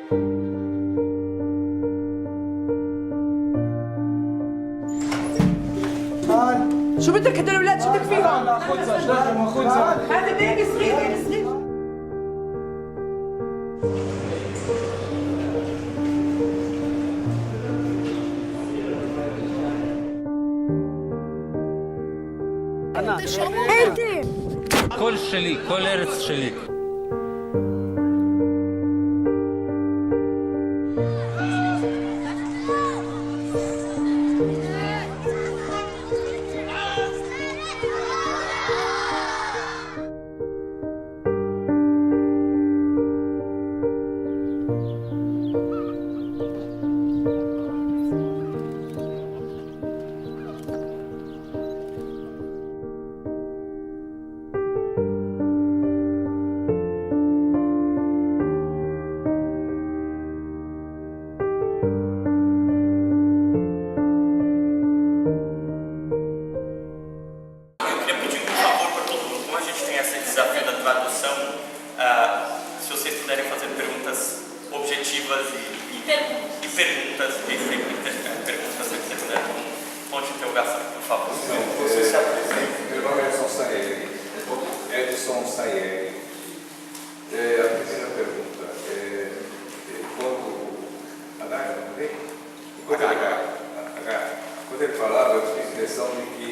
شو بدك هدول الاولاد شو بدك فيهم؟ ناخذها جداد وناخذها. هذا بيبي صغير بيبي صغير. انت كل شليك كل ارث شليك. Quando ele falava, eu tinha a impressão de que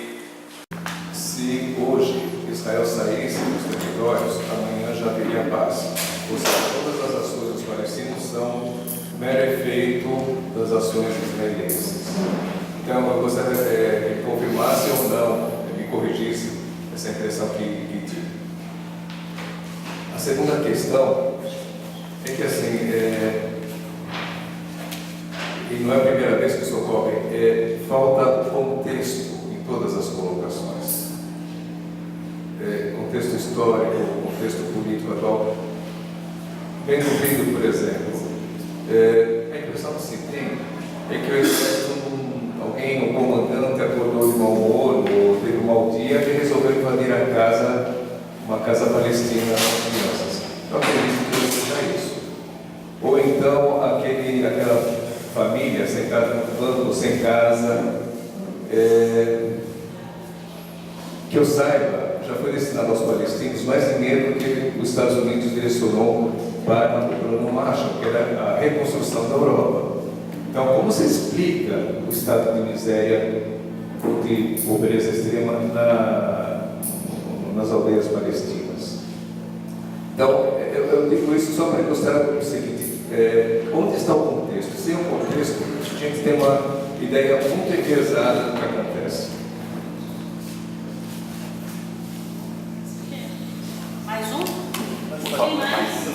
se hoje Israel saísse dos territórios, amanhã já haveria paz. Ou seja, todas as ações dos palestinos são mero efeito das ações israelenses. Então, eu gostaria de que confirmasse ou não, me corrigisse essa impressão que tive. A segunda questão é que, assim, e não é a primeira vez que isso ocorre, falta contexto em todas as colocações. Contexto histórico, contexto político atual. Vendo vídeo, por exemplo, a impressão que se tem é que o exército, alguém, um comandante, acordou de mau humor ou teve um mau dia e resolveu invadir a casa, uma casa palestina com crianças. Eu acredito que seja isso. Ou então aquela família sentada no banco, sem casa, que eu saiba, já foi destinado aos palestinos mais dinheiro do que os Estados Unidos direcionou para o plano Marshall, que era a reconstrução da Europa. Então, como se explica o estado de miséria de pobreza extrema nas aldeias palestinas? Então, eu digo isso só para ilustrar o seguinte: onde está o contexto? Sem o contexto, a gente tem uma ideia muito enviesada do que acontece. mais um? Tem mais?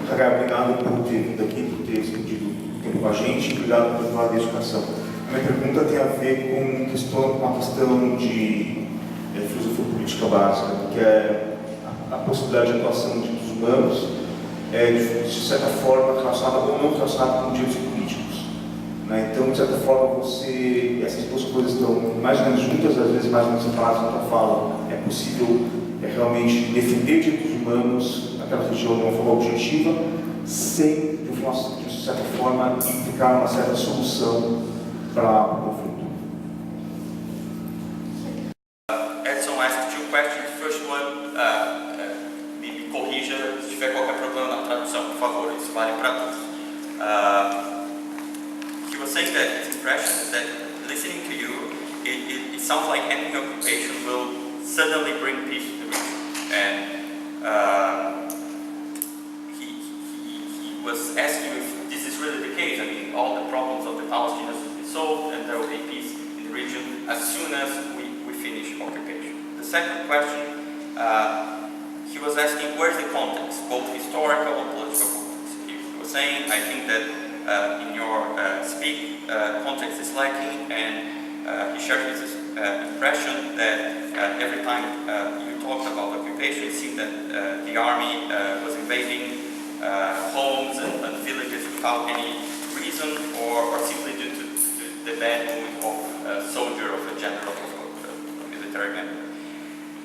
Obrigado por ter vindo aqui, por ter estendido tempo com a gente, obrigado por falar de educação. A minha pergunta tem a ver com uma questão de filosofia política básica, que é a possibilidade de atuação de direitos humanos, de certa forma relacionada ou não relacionada com direitos políticos. Né? Então, de certa forma, essas duas coisas estão mais ou menos juntas, às vezes mais ou menos separadas na tua fala. É possível realmente defender direitos humanos naquela região de uma forma objetiva, sem, de certa forma, implicar uma certa solução para o conflito. Edson asked two questions. First one, me corrija se tiver qualquer problema na tradução, por favor, isso vale para todos. He was saying that his impression is that listening to you, it sounds like ending occupation will suddenly bring peace to the region. And he was asking if this is really the case. I mean, all the problems of the Palestinians will be solved and there will be peace in the region as soon as we finish occupation. The second question, he was asking where's the context, both historical and political context. He was saying, I think that in your speak, context is lacking, and he shared his impression that every time you talked about occupation, it seemed that the army was invading homes and villages without any reason, or simply due to the bad mood of a soldier, of a general, of a military member.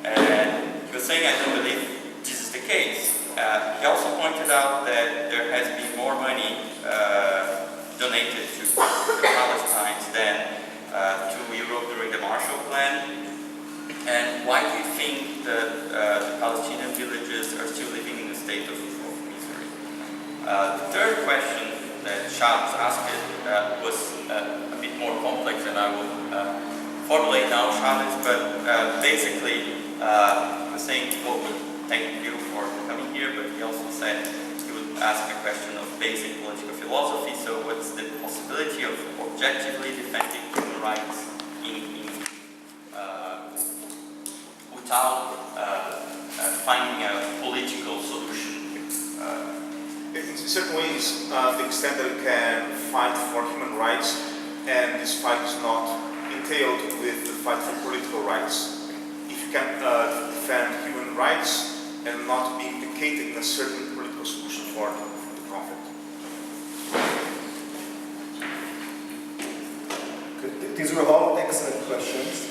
And he was saying, I don't believe this is the the case. He also pointed out that there has been more money donated to the Palestinians than to Europe during the Marshall Plan. And why do you think that the Palestinian villages are still living in a state of misery? The third question that Charles asked was a bit more complex than I will formulate now, Charles, but basically he was saying, well, thank you for coming here, but he also said he would ask a question of basic political philosophy. So what's the possibility of objectively defending human rights without finding a political solution? In certain ways, the extent that we can fight for human rights, and this fight is not entailed with the fight for political rights. If you can defend human rights and not be implicated in a certain political solution for the conflict. Good. These were all excellent questions.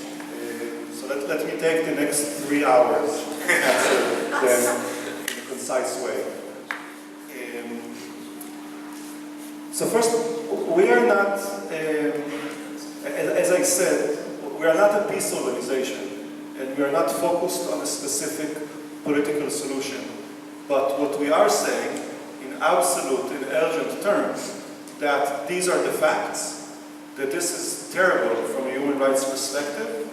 So let me take the next 3 hours to answer them in a concise way. So first, we are not, as I said, we are not a peace organization, and we are not focused on a specific political solution. But what we are saying, in absolute and urgent terms, that these are the facts, that this is terrible from a human rights perspective,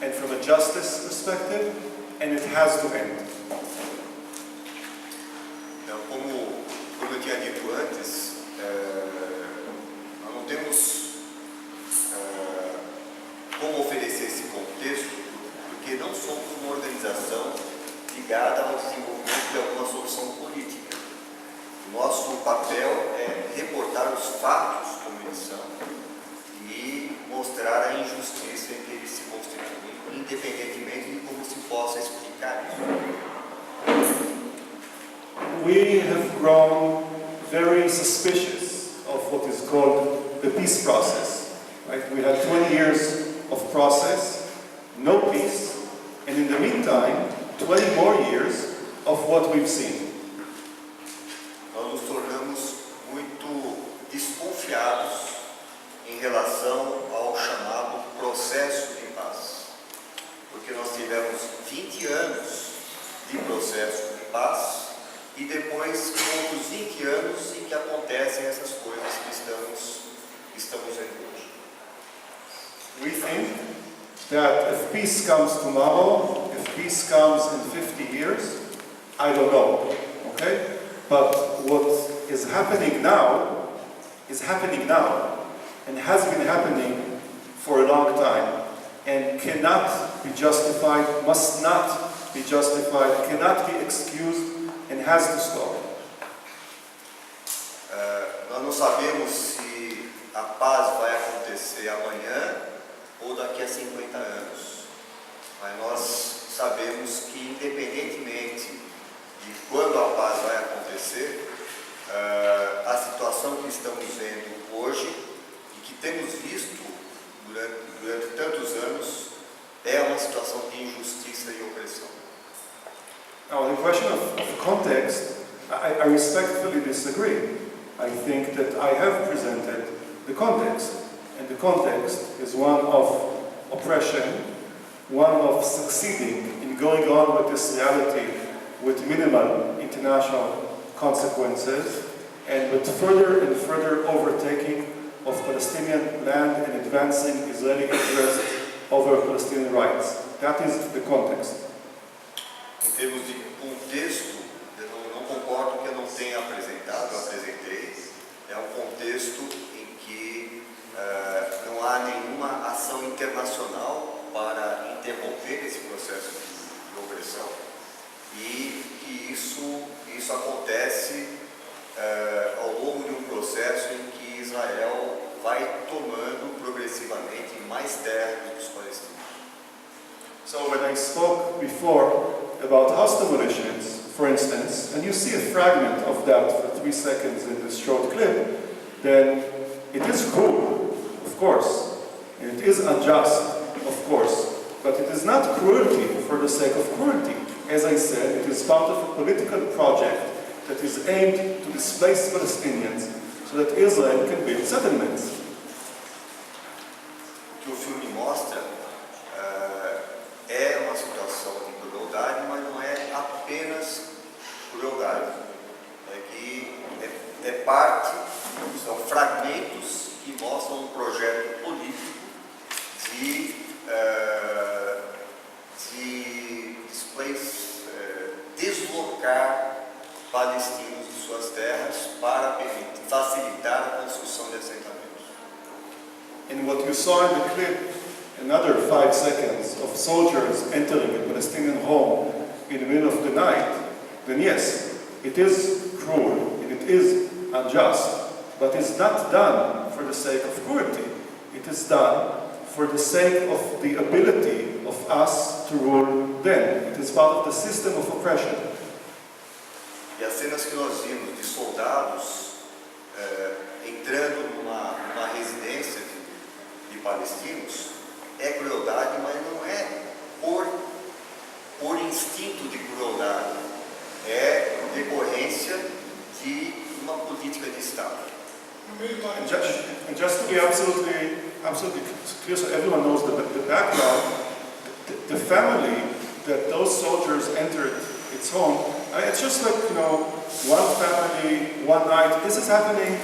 and from a justice perspective, and it has to end. Então, como eu tinha dito antes, nós não temos como oferecer esse contexto, porque não somos uma organização ligada ao desenvolvimento de alguma solução política. Nosso papel é reportar os fatos como eles são e mostrar a injustiça em que eles se constituem, independentemente de como se possa explicar isso. We have grown very suspicious of what is called the peace process. Right? We had 20 years of process, no peace, and in the meantime, 20 more years of what we've seen. Nós nos tornamos muito desconfiados em relação ao chamado processo de paz, porque nós tivemos 20 anos de processo de paz e depois outros 20 anos em que acontecem essas coisas que estamos vendo hoje. We think that if peace comes tomorrow, if peace comes in 50 years, I don't know, okay? But what is happening now and has been happening for a long time and cannot be justified, must not be justified, cannot be excused, and has to stop. Nós não sabemos se a paz vai acontecer amanhã ou daqui a 50 anos, mas nós sabemos que independentemente de quando a paz vai acontecer, a situação que estamos vendo hoje e que temos visto durante tantos anos é uma situação de injustiça e opressão. Now, the question of context, I respectfully disagree. I think that I have presented the context, and the context is one of oppression, one of succeeding in going on with this reality with minimal international consequences, and with further and further overtaking of Palestinian land and advancing Israeli interests over Palestinian rights. That is the context. Em termos de contexto, eu não concordo que eu não tenha apresentado, eu apresentei. É um contexto em que não há nenhuma ação internacional para interromper esse processo de opressão e que isso acontece ao longo de um processo em que Israel vai tomando progressivamente mais terra do que os palestinos. So when I spoke before about house demolitions, for instance, and you see a fragment of that for 3 seconds in this short clip, then it is cruel, of course, and it is unjust, of course, but it is not cruelty for the sake of cruelty. as I said, it is part of a political project that is aimed to displace Palestinians so that Israel can build settlements. O que o filme mostra é uma situação de crueldade, mas não é apenas crueldade. É que é parte, são fragmentos que mostram um projeto político de deslocar palestinos de suas terras para facilitar a construção de assentamentos. And what you saw in the clip, another 5 seconds of soldiers entering a Palestinian home in the middle of the night, then yes, it is cruel and it is unjust, but it's not done for the sake of cruelty. It is done for the sake of the ability of us to rule them. It is part of the system of oppression. E as cenas que nós vimos de soldados entrando numa residência de palestinos é crueldade, mas não é por instinto de crueldade, é decorrência de uma política de Estado. And just to be absolutely clear, so everyone knows the background, the family that those soldiers entered its home, it's just like, one family, one night. This is happening,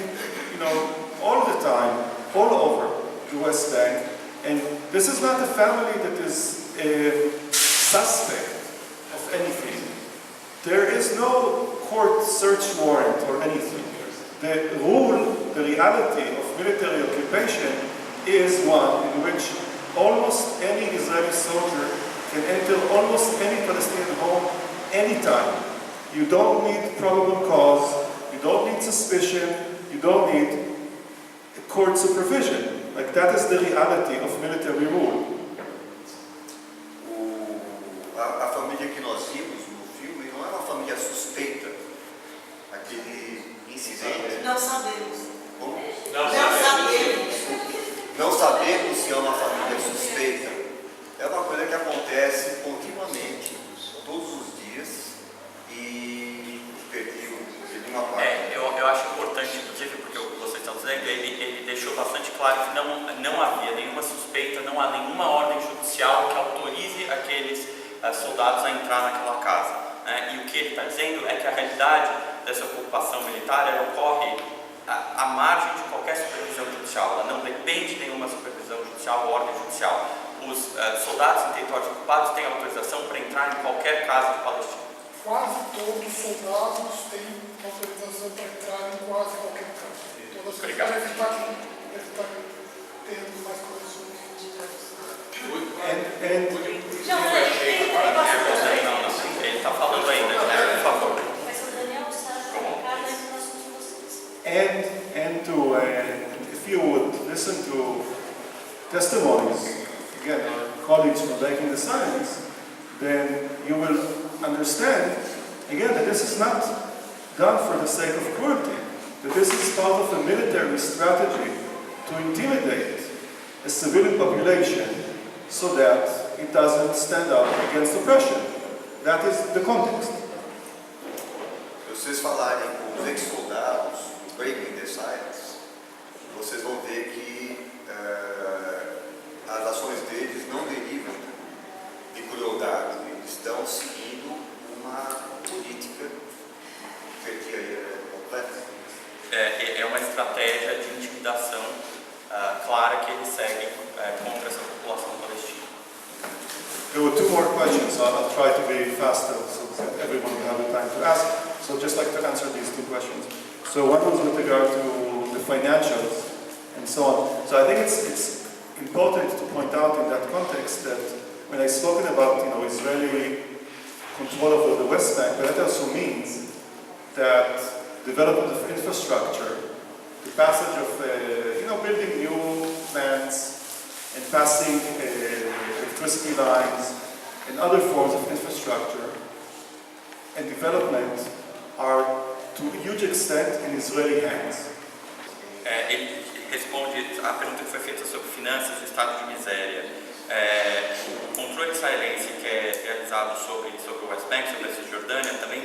all the time, all over the West Bank. And this is not a family that is a suspect of anything. There is no court search warrant or anything. The rule, the reality of military occupation is one in which almost any Israeli soldier can enter almost any Palestinian home anytime. You don't need probable cause, you don't need suspicion, you don't need court supervision. Like, that is the reality of military rule. A família que nós vimos no filme não é uma família suspeita. Aquele incidente. Não sabemos. Como? Não Não sabemos se é uma família suspeita. É uma coisa que acontece continuamente, todos os dias, e perdi uma parte. Eu acho importante, inclusive, porque o que vocês estão dizendo, ele deixou bastante claro que não havia nenhuma suspeita, não há nenhuma ordem judicial que autorize aqueles soldados a entrar naquela casa. E o que ele está dizendo é que a realidade dessa ocupação militar ela ocorre à margem de qualquer supervisão judicial. Ela não depende de nenhuma supervisão judicial ou ordem judicial. Os soldados em territórios ocupados têm autorização para entrar em qualquer casa de Palestina. Quase todos os soldados têm autorização para entrar em quase qualquer casa. Todas as Obrigado. deve estar tendo mais coisas sobre Ele está falando ainda, né? Por favor. Mas o Daniel está colocado na informação de vocês. And if you would listen to testimonies, again, our colleagues from back in the science, then you will understand, again, that this is not done for the sake of cruelty, that this is part of a military strategy to intimidate a civilian population so that it doesn't stand up against oppression. That is the context. Se vocês falarem com os ex-soldados do Breaking the Silence, vocês vão ver que as ações deles não derivam de crueldade, eles estão seguindo uma política completa. É uma estratégia de intimidação clara que eles seguem contra essa população palestina. There were 2 more questions, so I'll try to be faster so that everyone will have the time to ask. So I'd just like to answer these 2 questions. So one was with regard to the financials and so on. So I think it's important to point out in that context that when I've spoken about Israeli control over the West Bank, but that also means that development of infrastructure, the passage of building new plants and passing electricity lines and other forms of infrastructure and development are to a huge extent in Israeli hands. Ele responde à pergunta que foi feita sobre finanças e estado de miséria. O controle israelense que é realizado sobre sobre o West Bank, sobre a Cisjordânia, também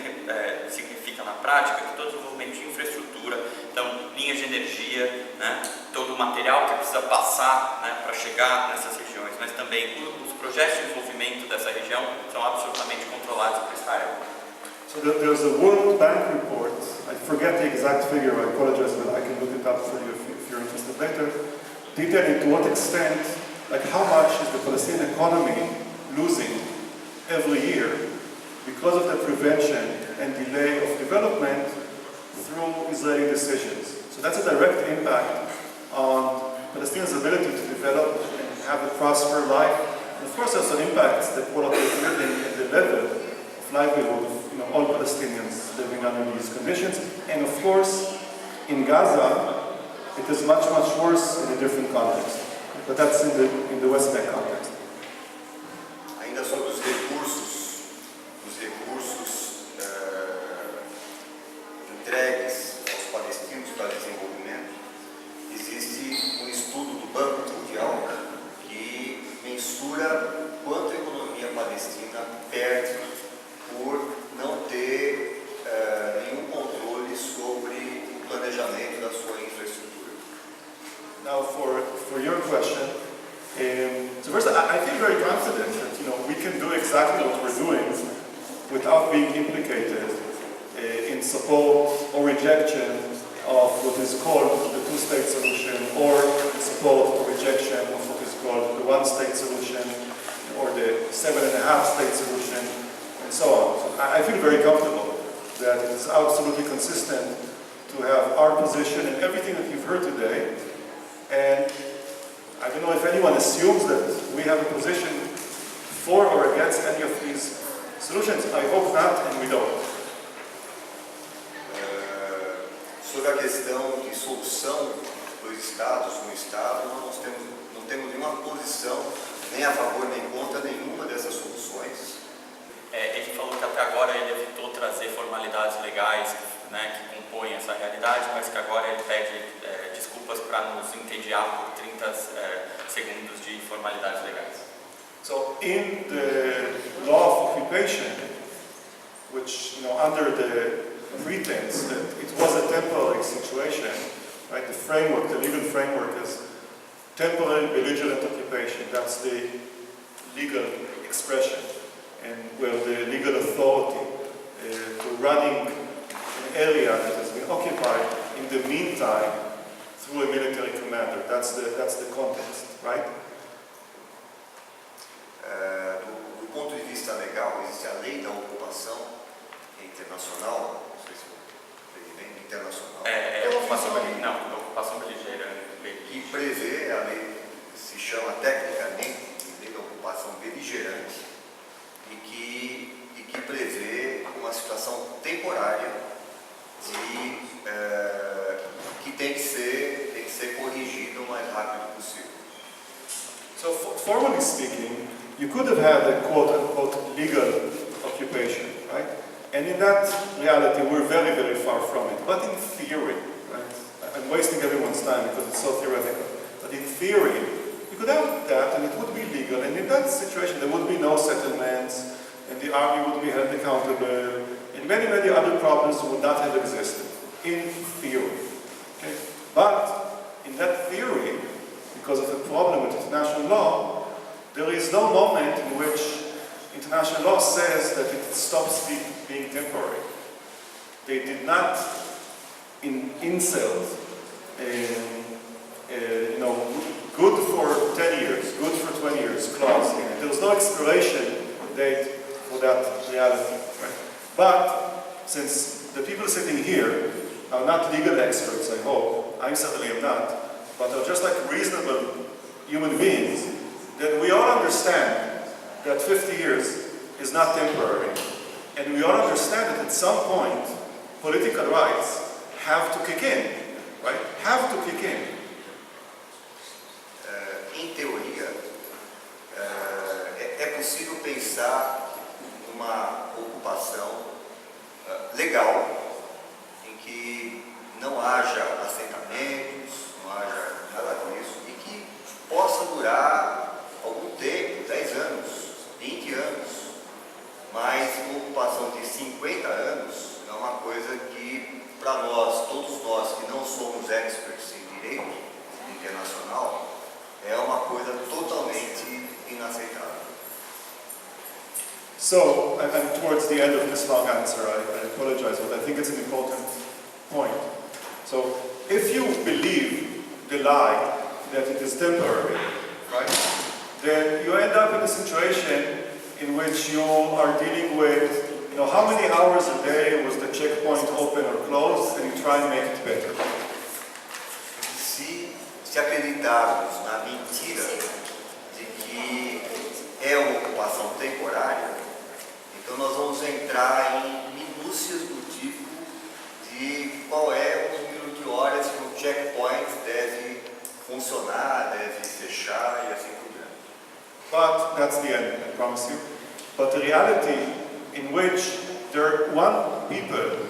significa na prática que todo desenvolvimento de infraestrutura, então linhas de energia, né, todo o material que precisa passar, né, para chegar nessas regiões, mas também os projetos de desenvolvimento dessa região são absolutamente controlados por Israel. So there's a World Bank report, I forget the exact figure, I apologize, but I can look it up for you if you're interested later, detailing to what extent, like how much is the Palestinian economy losing every year because of the prevention and delay of development through Israeli decisions. So that's a direct impact on Palestinians' ability to develop and have a prosperous life. And of course also impacts the quality of living and the level of livelihood of all Palestinians living under these conditions. And of course, in Gaza, it is much, much worse in a different context. But that's in the West Bank context. Ainda sobre os recursos entregues aos palestinos para desenvolvimento, existe um estudo do Banco Mundial que mensura quanto a economia palestina perde por não ter nenhum controle sobre o planejamento da sua infraestrutura. Now, for your question, so first, I feel very confident that we can do exactly what we're doing without being implicated in support or rejection of what is called the two-state solution, or support or rejection of what is called the one-state solution, or the 7.5-state solution, and so on. So I feel very comfortable that it is absolutely consistent to have our position in everything that you've heard today. And I don't know if anyone assumes that we have a position for or against any of these solutions. I hope not, and we don't. Sobre a questão de solução dos estados no estado, nós não temos nenhuma posição, nem a favor nem contra nenhuma dessas soluções. Ele falou que até agora ele evitou trazer formalidades legais, né, que compõem essa realidade, mas que agora ele pede desculpas para nos entediar por 30 segundos de formalidades legais. So in the law of occupation, which under the pretense that it was a temporary situation, right? The framework, the legal framework is temporary belligerent occupation. That's the legal expression, and where the legal authority to running an area that has been occupied in the meantime through a military commander. That's the context, right? Do ponto de vista legal, existe a lei da ocupação internacional, não sei se eu falei bem, internacional. Ocupação beligerante. Que prevê, a lei se chama tecnicamente lei da ocupação beligerante, e que prevê uma situação temporária que tem que ser corrigida o mais rápido possível. So formally speaking, you could have had a quote-unquote legal occupation, right? And in that reality, we're very, very far from it. But in theory, right? I'm wasting everyone's time because it's so theoretical. But in theory, you could have that and it would be legal. And in that situation, there would be no settlements, and the army would be held accountable, and many, many other problems would not have existed. In theory. Okay? But in that theory, because of the problem with international law, there is no moment in which international law says that it stops being temporary. They did not insert, good for 10 years, good for 20 years clause in it. There was no expiration date for that reality. Right? But since the people sitting here are not legal experts, I hope, I certainly am not, but are just like reasonable human beings, then we all understand that 50 years is not temporary. And we all understand that at some point, political rights have to kick in, right? Have to kick in. Em teoria, é possível pensar numa ocupação legal, em que não haja assentamentos, não haja nada disso, e que possa durar algum tempo, 10 anos, 20 anos. Mas uma ocupação de 50 anos é uma coisa que, para nós, todos nós que não somos experts em direito internacional, é uma coisa totalmente inaceitável. So, I'm towards the end of this long answer, I apologize, but I think it's an important point. So, if you believe the lie that it is temporary, right, then you end up in a situation in which you are dealing with, how many hours a day was the checkpoint open or closed, and you try and make it better. Se acreditarmos na mentira de que é uma ocupação temporária, então nós vamos entrar em minúcias do tipo de qual é o número de horas que um checkpoint deve funcionar, deve fechar e assim por diante. But that's the end, I promise you. But the reality in which there are one people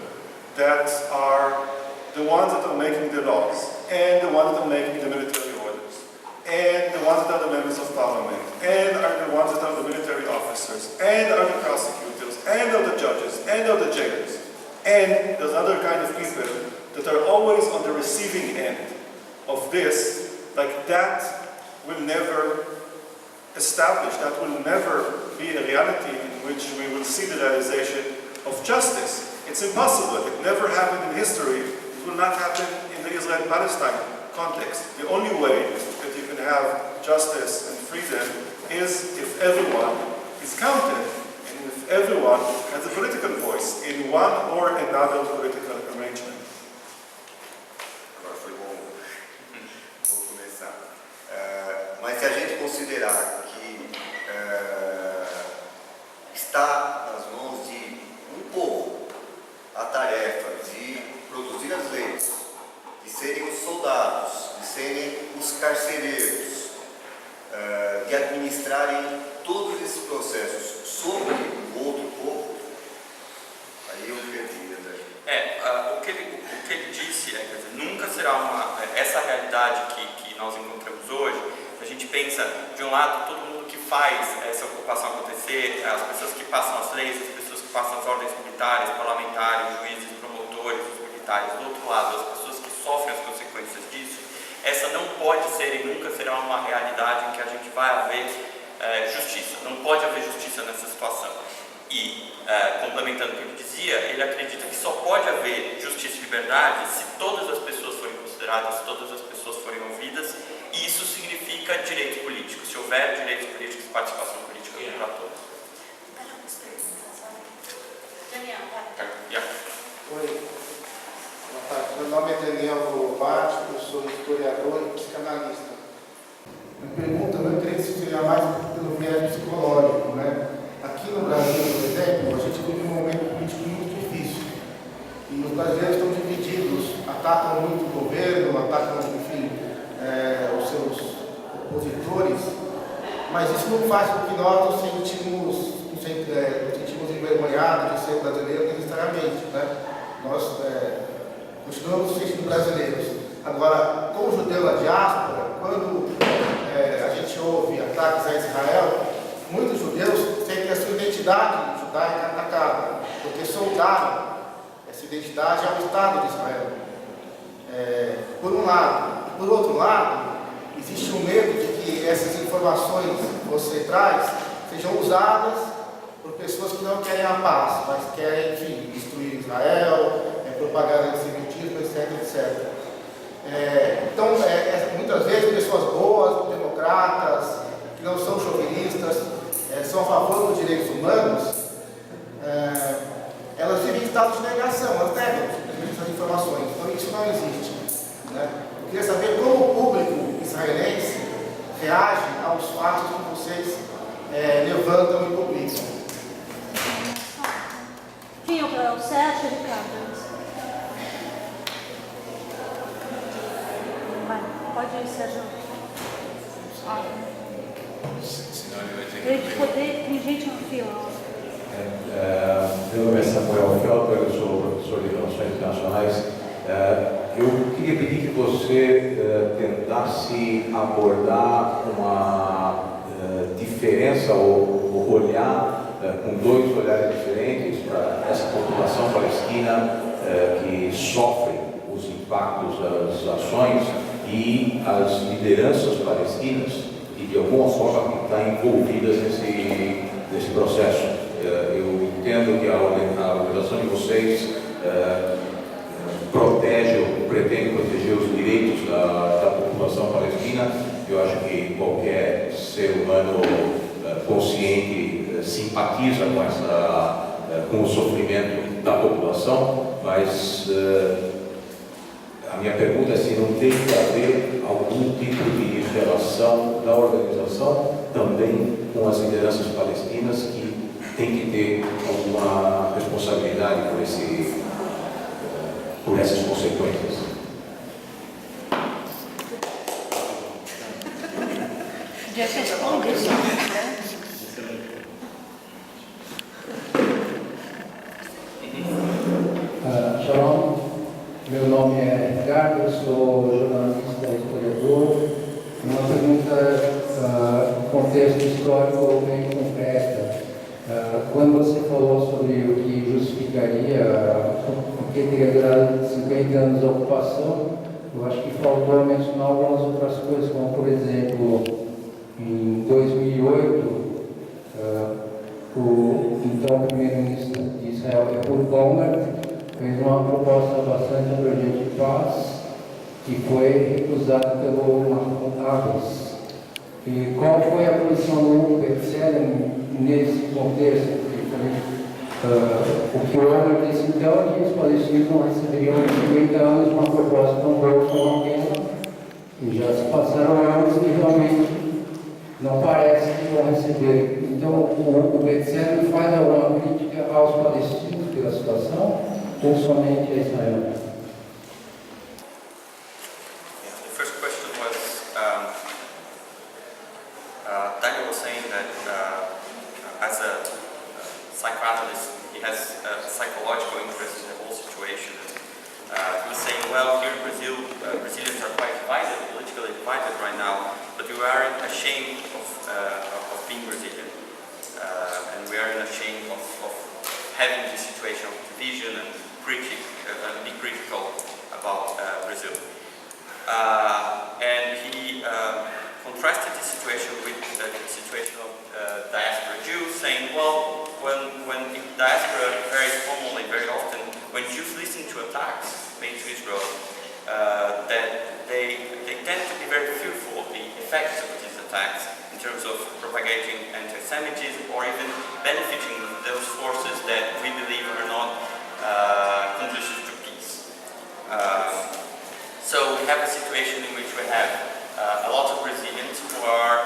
that are the ones that are making the laws, and the ones that are making the military orders, and the ones that are the members of parliament, and are the ones that are the military officers, and are the prosecutors, and are the judges, and are the jailers. And there's other kind of people that are always on the receiving end of this, like that will never establish, that will never be a reality in which we will see the realization of justice. It's impossible. It never happened in history. It will not happen in the Israel-Palestine context. The only way that you can have justice and freedom is if everyone is counted, and if everyone has a political voice in one or another political arrangement. Agora foi bom. Vou começar. Mas se a gente considerar que está nas mãos de um povo a tarefa de produzir as leis, de serem os soldados, de serem os carcereiros, de administrarem todos esses processos sobre o outro povo, aí eu perdi o que ele disse quer dizer, nunca será essa realidade que nós encontramos hoje. A gente pensa, de um lado, todo mundo que faz essa ocupação acontecer, as pessoas que passam as leis, as pessoas que passam as ordens militares, parlamentares, juízes, promotores, os militares. Do outro lado, as pessoas que sofrem as consequências disso, essa não pode ser e nunca será uma realidade em que a gente vai haver justiça. Não pode haver justiça nessa situação. E, complementando o que ele dizia, ele acredita que só pode haver justiça e liberdade se todas as pessoas forem consideradas, se todas as pessoas forem ouvidas, e isso significa direitos políticos. Se houver direitos políticos, participação política para todos. Daniel, Oi. Boa tarde. Meu nome é Daniel, parte, eu sou historiador e psicanalista. Minha pergunta, meu interesse seria mais pelo viés psicológico, né? Aqui no Brasil, por exemplo, a gente vive um momento político muito difícil. E os brasileiros estão divididos, atacam muito o governo, atacam, enfim, os seus opositores, mas isso não faz com que nós nos sentimos envergonhados de ser brasileiros necessariamente, né? Nós continuamos nos sentindo brasileiros. Agora, como judeu da diáspora, quando a gente ouve ataques a Israel, muitos judeus sentem a sua identidade judaica atacada, porque soldaram essa identidade ao Estado de Israel. Por um lado. Por outro lado, existe um medo de que essas informações que você traz sejam usadas por pessoas que não querem a paz, mas querem, enfim, destruir Israel, propagar antissemitismo, etc, etc. Então, muitas vezes, pessoas boas, democratas, que não são chauvinistas, são a favor dos direitos humanos, elas vivem em estado de negação, elas negam essas informações. Então, isso não existe, né? Eu queria saber como o público israelense reage aos fatos que vocês levantam e publicam. Quem é o Sérgio, Ricardo? Pode ir, Sérgio. Tem gente no fio. Meu nome é Samuel Felper, eu sou professor de Relações Internacionais. Eu queria pedir que você tentasse abordar uma diferença ou olhar com dois olhares diferentes para essa população palestina que sofre os impactos das ações e as lideranças palestinas que de alguma forma estão envolvidas nesse processo. Eu entendo que a organização de vocês protege ou pretende proteger os direitos da população palestina. Eu acho que qualquer ser humano consciente simpatiza com o sofrimento da população, mas a minha pergunta é se não tem que haver algum tipo de relação da organização também com as lideranças palestinas que tem que ter alguma responsabilidade por essas consequências. Já responde isso. Shalom, meu nome é Ricardo, eu sou jornalista e historiador. Uma pergunta no contexto histórico bem concreta. Quando você falou sobre o que justificaria o que teria durado 50 anos de ocupação, eu acho que faltou mencionar algumas outras coisas, como por exemplo, em 2008, o então primeiro-ministro de Israel, Após, fez uma proposta bastante abrangente de paz, que foi recusada pelo Após. E qual foi a posição do Perspectivas nesse contexto? O que o Omar disse então é que os palestinos não receberiam em 50 anos uma proposta tão boa como aquela, e já se passaram anos e realmente não parece que vão receber. Então, o Perspectivas faz alguma crítica aos palestinos pela situação ou somente a Israel? The first question was, Daniel was saying that as a psychoanalyst, he has a psychological interest in the whole situation. He was saying, well, here in Brazil, Brazilians are quite divided, politically divided right now, but we aren't ashamed of being Brazilian. And we aren't ashamed of having this situation of division and be critical about Brazil. And he contrasted the situation with the situation of diaspora Jews, saying, well, when in diaspora, very commonly, very often, when Jews listen to attacks made to Israel, that they tend to be very fearful of the effects of these attacks in terms of propagating anti-Semitism or even benefiting those forces that we believe are not conducive to peace. So we have a situation in which we have a lot of Brazilians who are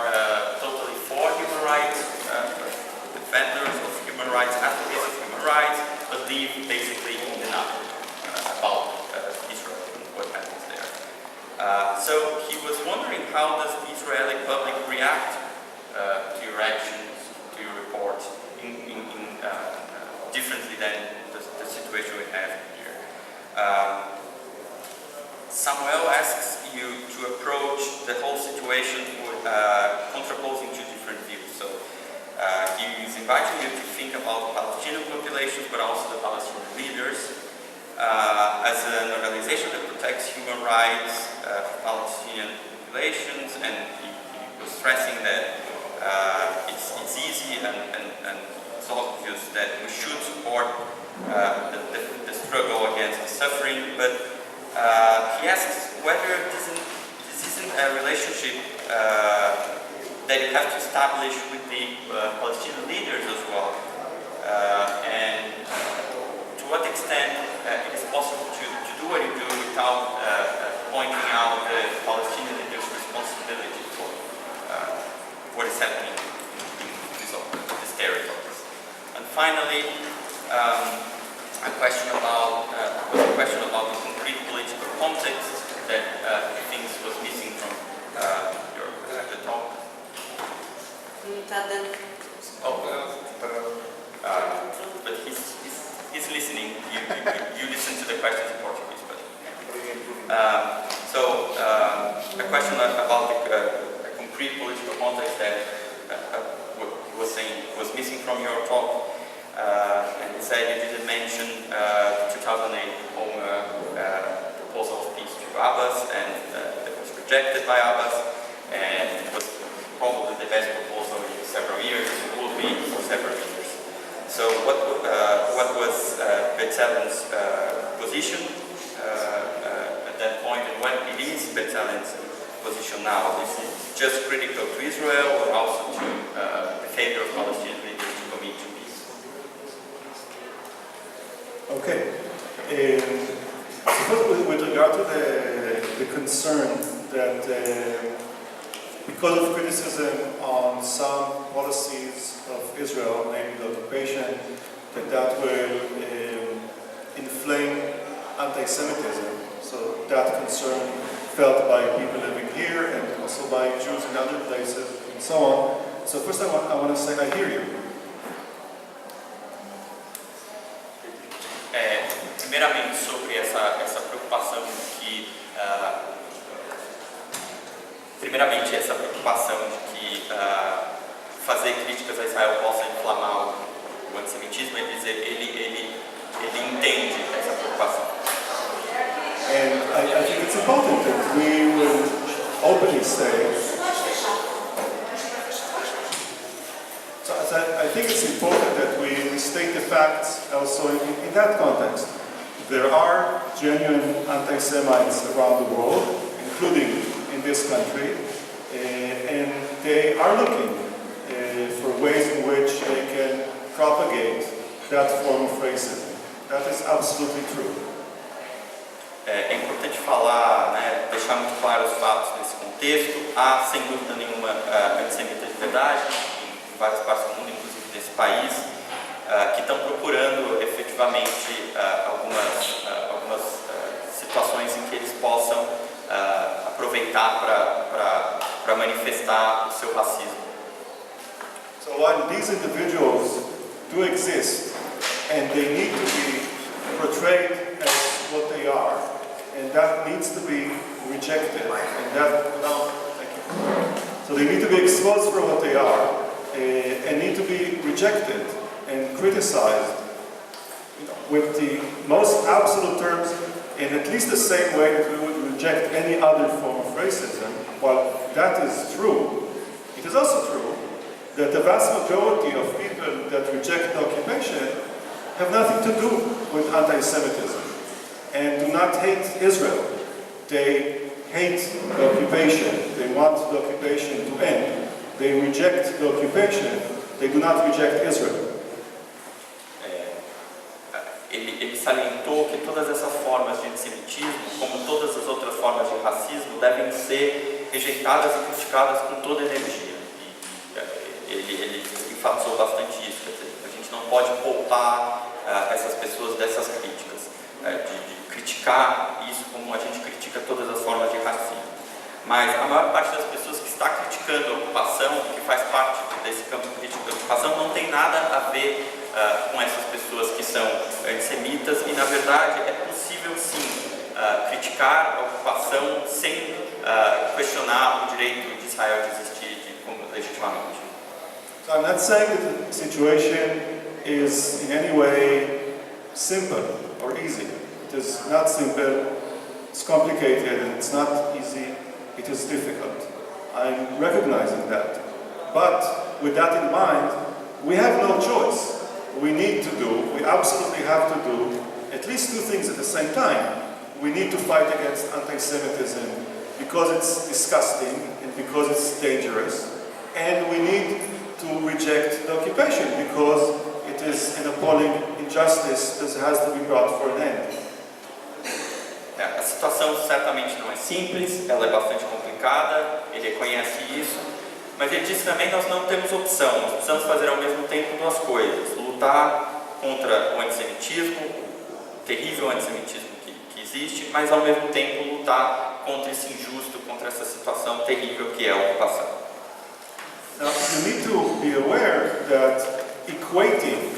totally for human rights, defenders of human rights, advocates of human rights, but live basically in denial about Israel and what happens there. So he was wondering, how does the Israeli public react to your actions, to your reports, differently than the situation we have here. Samuel asks you to approach the whole situation with contraposing two different views. So he is inviting you to think about Palestinian populations, but also the Palestinian leaders as an organization that protects human rights for Palestinian populations, and he was stressing that it's easy and it's obvious that we should support the struggle against the suffering, but he asks whether this isn't a relationship that you have to establish with the Palestinian leaders as well, and to what extent it is possible to do what you do without pointing out the Palestinian leaders' responsibility for what is happening in these territories. And finally, a question about the concrete political context that he thinks was missing from the talk. But he's listening. You listen to the questions in Portuguese, but so a question about the concrete political context that was missing from your talk you didn't mention the 2008 proposal of peace to Abbas, and it was rejected by Abbas, and it was probably the best proposal in several years, it will be for several years. So what was Betzelen's position at that point, and what it is Betzelen's position now? This is just critical to Israel, or also to the failure of Palestinian leaders to commit to peace? Okay. Suppose with regard to the concern that because of criticism on some policies of Israel, namely the occupation, that will inflame anti-Semitism. So that concern felt by people living here and also by Jews in other places and so on. So first I want to say I hear you. Primeiramente sobre essa preocupação de que fazer críticas a Israel possa inflamar o antissemitismo, ele entende essa preocupação. And I think it's important that we will openly say, so I think it's important that we state the facts also in that context. There are genuine anti-Semites around the world, including in this country, and they are looking for ways in which they can propagate that form of racism. That is absolutely true. É importante falar, né, deixar muito claro os fatos nesse contexto. Há, sem dúvida nenhuma, antissemitas de verdade em várias partes do mundo, inclusive nesse país, que estão procurando efetivamente algumas situações em que eles possam aproveitar para manifestar o seu racismo. So while these individuals do exist and they need to be portrayed as what they are, and that needs to be rejected, and thank you. So they need to be exposed for what they are, and need to be rejected and criticized, with the most absolute terms, in at least the same way that we would reject any other form of racism. While that is true, it is also true that the vast majority of people that reject the occupation have nothing to do with anti-Semitism and do not hate Israel. They hate the occupation. They want the occupation to end. They reject the occupation. They do not reject Israel. Ele salientou que todas essas formas de antissemitismo, como todas as outras formas de racismo, devem ser rejeitadas e criticadas com toda energia. Ele enfatizou bastante isso. Quer dizer, a gente não pode poupar essas pessoas dessas críticas, de criticar isso como a gente critica todas as formas de racismo. Mas a maior parte das pessoas que está criticando a ocupação, que faz parte desse campo crítico da ocupação, não tem nada a ver com essas pessoas que são antissemitas, e na verdade é possível sim criticar a ocupação sem questionar o direito de Israel de existir legitimamente. So I'm not saying that the situation is in any way simple or easy. It is not simple, it's complicated, and it's not easy, it is difficult. I'm recognizing that. But with that in mind, we have no choice. We absolutely have to do at least two things at the same time. We need to fight against anti-Semitism because it's disgusting and because it's dangerous, and we need to reject the occupation because it is an appalling injustice that has to be brought for an end. A situação certamente não é simples, ela é bastante complicada, ele reconhece isso, mas ele disse também que nós não temos opção, nós precisamos fazer ao mesmo tempo duas coisas: lutar contra o antissemitismo, o terrível antissemitismo que existe, mas ao mesmo tempo lutar contra esse injusto, contra essa situação terrível que é a ocupação. Now, you need to be aware that equating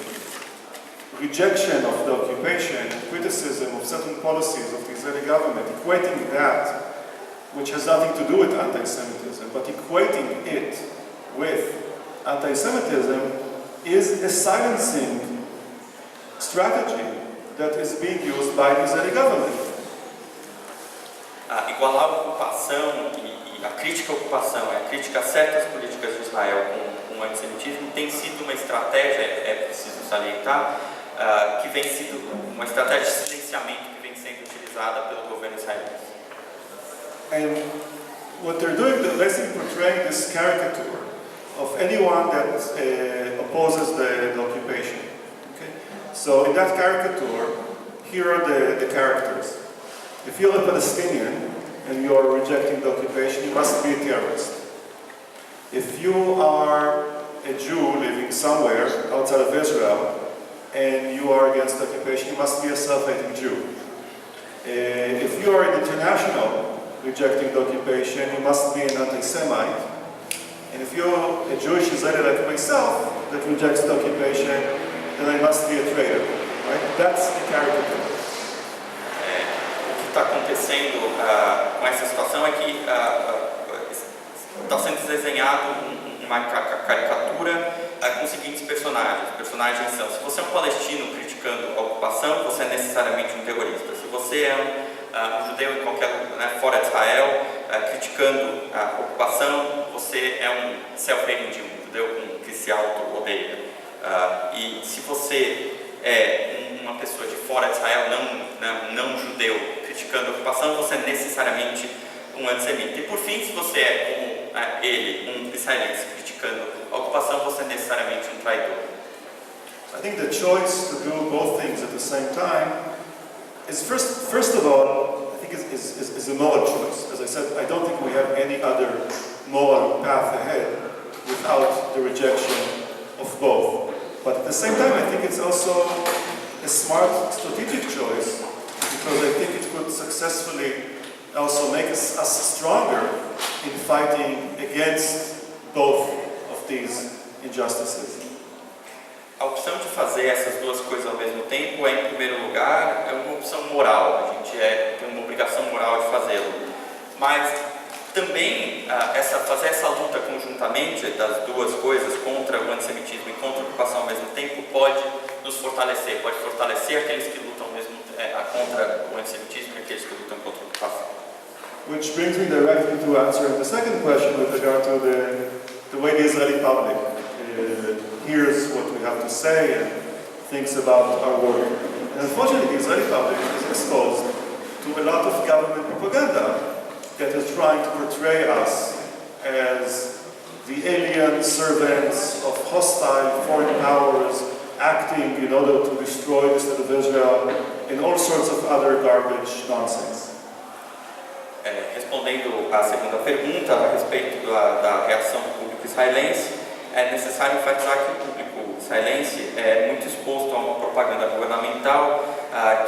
rejection of the occupation, criticism of certain policies of the Israeli government, equating that, which has nothing to do with anti-Semitism, but equating it with anti-Semitism is a silencing strategy that is being used by the Israeli government. Igualar a ocupação e a crítica à ocupação, a crítica a certas políticas de Israel com o antissemitismo tem sido uma estratégia, é preciso salientar, que vem sido uma estratégia de silenciamento que vem sendo utilizada pelo governo israelense. And what they're doing, they're basically portraying this caricature of anyone that opposes the occupation. Okay? So in that caricature, here are the characters. If you're a Palestinian and you are rejecting the occupation, you must be a terrorist. If you are a Jew living somewhere outside of Israel and you are against the occupation, you must be a self-hating Jew. If you are an international rejecting the occupation, you must be an anti-Semite. And if you're a Jewish Israeli like myself that rejects the occupation, then I must be a traitor. Right? That's the caricature. O que está acontecendo com essa situação é que está sendo desenhado uma caricatura com os seguintes personagens. Os personagens são: se você é um palestino criticando a ocupação, você é necessariamente um terrorista. Se você é um judeu em qualquer lugar, fora de Israel, criticando a ocupação, você é um self-hating Jew, um judeu que se auto-odeia. E se você é uma pessoa de fora de Israel, não judeu, criticando a ocupação, você é necessariamente um antissemita. E por fim, se você é como ele, um israelense, criticando a ocupação, você é necessariamente um traidor. I think the choice to do both things at the same time is first of all, I think is a moral choice. As I said, I don't think we have any other moral path ahead without the rejection of both. But at the same time, I think it's also a smart strategic choice, because I think it could successfully also make us stronger in fighting against both of these injustices. A opção de fazer essas duas coisas ao mesmo tempo em primeiro lugar, é uma opção moral. A gente tem uma obrigação moral de fazê-lo. Mas também fazer essa luta conjuntamente das duas coisas, contra o antissemitismo e contra a ocupação ao mesmo tempo, pode nos fortalecer. Pode fortalecer aqueles que lutam contra o antissemitismo e aqueles que lutam contra a ocupação. Which brings me directly to answer the second question with regard to the way the Israeli public hears what we have to say and thinks about our work. And unfortunately, the Israeli public is exposed to a lot of government propaganda that is trying to portray us as the alien servants of hostile foreign powers acting in order to destroy the state of Israel and all sorts of other garbage nonsense. Respondendo à segunda pergunta a respeito da reação do público israelense, é necessário enfatizar que o público israelense é muito exposto a uma propaganda governamental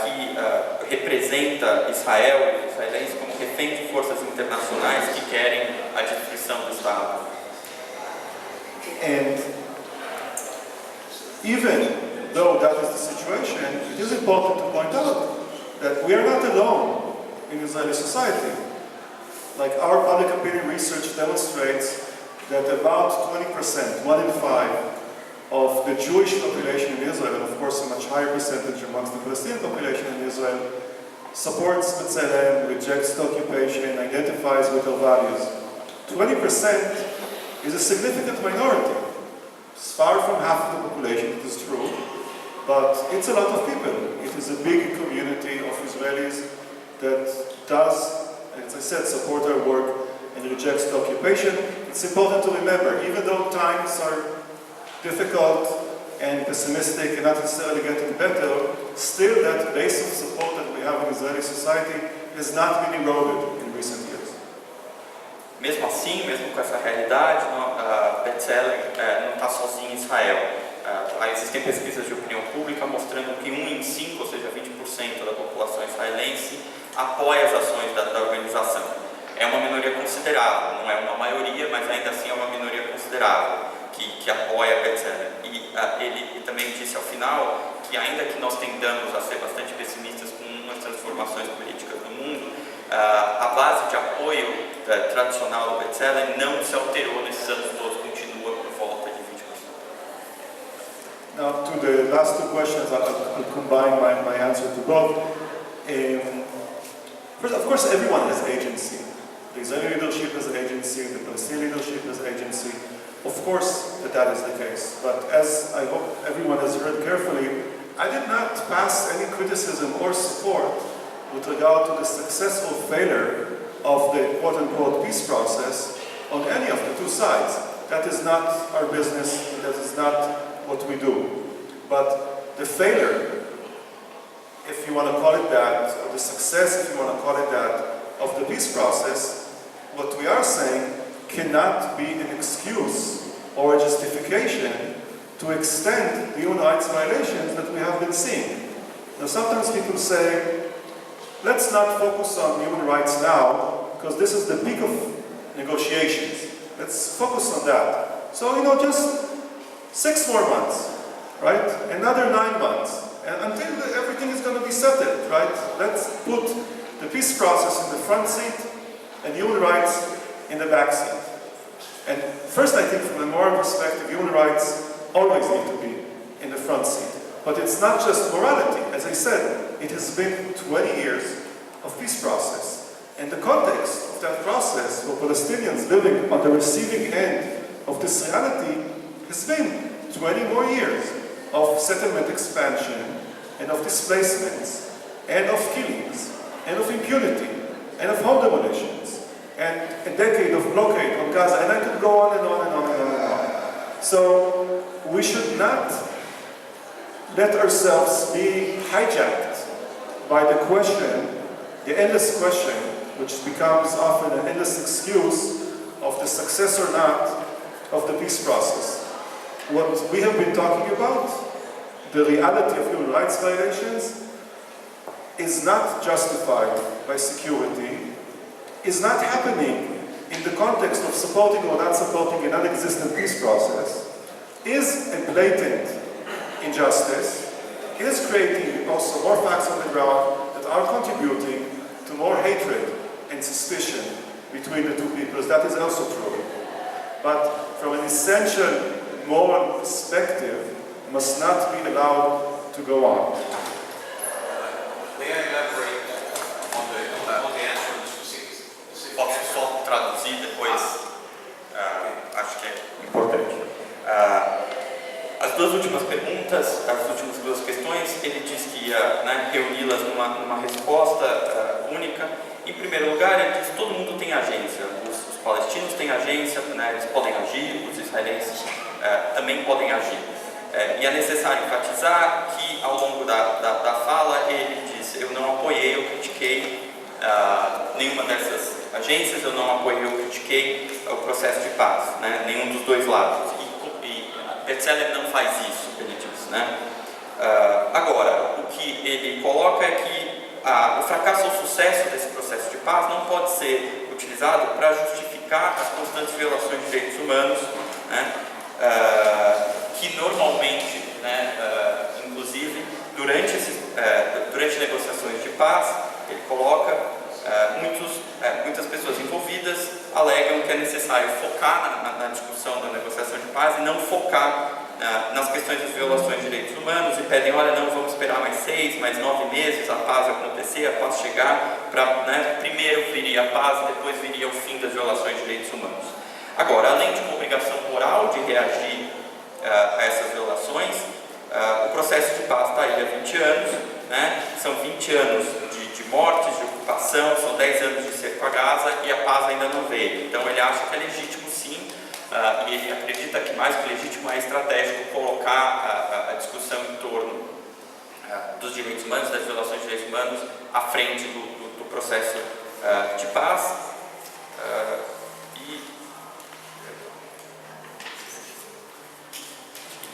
que representa Israel e os israelenses como refém de forças internacionais que querem a destruição do Estado. And even though that is the situation, it is important to point out that we are not alone in Israeli society. Like, our public opinion research demonstrates that about 20%, 1 in 5, of the Jewish population in Israel, and of course a much higher percentage amongst the Palestinian population in Israel, supports B'Tselem, rejects the occupation, identifies with our values. 20% is a significant minority. It's far from half of the population, it is true, but it's a lot of people. It is a big community of Israelis that does, as I said, support our work and rejects the occupation. It's important to remember, even though times are difficult and pessimistic and not necessarily getting better, still that base of support that we have in Israeli society has not been eroded in recent years. Mesmo assim, mesmo com essa realidade, B'Tselem não está sozinho em Israel. Existem pesquisas de opinião pública mostrando que 1 em 5, ou seja, 20% da população israelense, apoia as ações da organização. É uma minoria considerável, não é uma maioria, mas ainda assim é uma minoria considerável que apoia a B'Tselem. E ele também disse ao final que, ainda que nós tendamos a ser bastante pessimistas com as transformações políticas no mundo, a base de apoio tradicional do B'Tselem não se alterou nesses anos todos, continua por volta de 20%. Now, to the the last two questions, I'll combine my answer to both. First, of course, everyone has agency. The Israeli leadership has agency, the Palestinian leadership has agency. Of course that is the case. But as I hope everyone has heard carefully, I did not pass any criticism or support with regard to the successful failure of the quote-unquote peace process on any of the two sides. That is not our business, that is not what we do. But the failure, if you want to call it that, or the success, if you want to call it that, of the peace process, what we are saying cannot be an excuse or a justification to extend the human rights violations that we have been seeing. Now, sometimes people say, let's not focus on human rights now, because this is the peak of negotiations. Let's focus on that. So, just 6 more months, right? Another 9 months, and until everything is going to be settled, right? Let's put the peace process in the front seat and human rights in the back seat. And first, I think from a moral perspective, human rights always need to be in the front seat. But it's not just morality. As I said, it has been 20 years of peace process. And the context of that process for Palestinians living on the receiving end of this reality has been 20 more years of settlement expansion and of displacements and of killings and of impunity and of home demolitions and a decade of blockade on Gaza, and I could go on and on and on and on and on. So we should not let ourselves be hijacked by the question, the endless question, which becomes often an endless excuse of the success or not of the peace process. What we have been talking about, the reality of human rights violations, is not justified by security, is not happening in the context of supporting or not supporting a non-existent peace process, is a blatant injustice, is creating also more facts on the ground that are contributing to more hatred and suspicion between the two peoples. That is also true. But from an essential moral perspective, must not be allowed to go on. May I elaborate on the answer specific? Posso só traduzir depois? Acho que é importante. As duas últimas perguntas, as últimas duas questões, ele disse que ia reuni-las numa resposta única. Em primeiro lugar, ele disse que todo mundo tem agência. Os palestinos têm agência, eles podem agir, os israelenses também podem agir. E é necessário enfatizar que, ao longo da fala, ele disse: eu não apoiei, eu critiquei nenhuma dessas agências, eu não apoiei, eu critiquei o processo de paz, nenhum dos dois lados. E Bertzeller não faz isso, ele diz. Agora, o que ele coloca é que o fracasso ou sucesso desse processo de paz não pode ser utilizado para justificar as constantes violações de direitos humanos, que normalmente, inclusive, durante negociações de paz, ele coloca, muitas pessoas envolvidas alegam que é necessário focar na discussão da negociação de paz e não focar nas questões das violações de direitos humanos, e pedem: olha, não, vamos esperar mais 6, mais 9 meses, a paz acontecer, a paz chegar, primeiro viria a paz e depois viria o fim das violações de direitos humanos. Agora, além de uma obrigação moral de reagir a essas violações, o processo de paz está aí há 20 anos, são 20 anos de mortes, de ocupação, são 10 anos de cerco a Gaza e a paz ainda não veio. Então ele acha que é legítimo, sim, e ele acredita que mais que legítimo é estratégico colocar a discussão em torno dos direitos humanos, das violações de direitos humanos, à frente do processo de paz.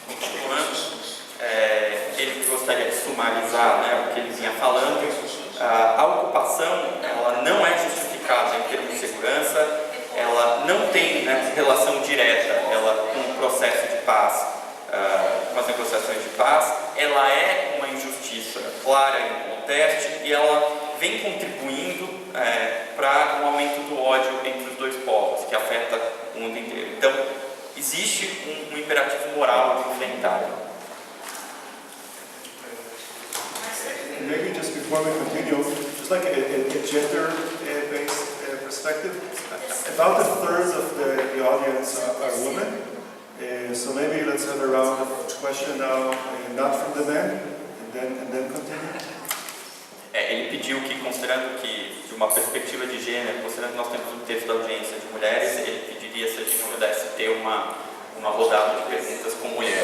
Continuando, ele gostaria de sumarizar o que ele vinha falando. A ocupação, ela não é justificada em termos de segurança, ela não tem relação direta com o processo de paz, com as negociações de paz. Ela é uma injustiça clara e inconteste, e ela vem contribuindo para um aumento do ódio entre os dois povos, que afeta o mundo inteiro. Então, existe um imperativo moral de enfrentar. before we continue, just like a gender-based perspective, about a third of the audience are women. So maybe let's have a round of question now, not from the men, and then continue. Ele pediu que, considerando que, de uma perspectiva de gênero, considerando que nós temos um terço da audiência de mulheres, ele pediria se a gente pudesse ter uma rodada de perguntas com mulheres.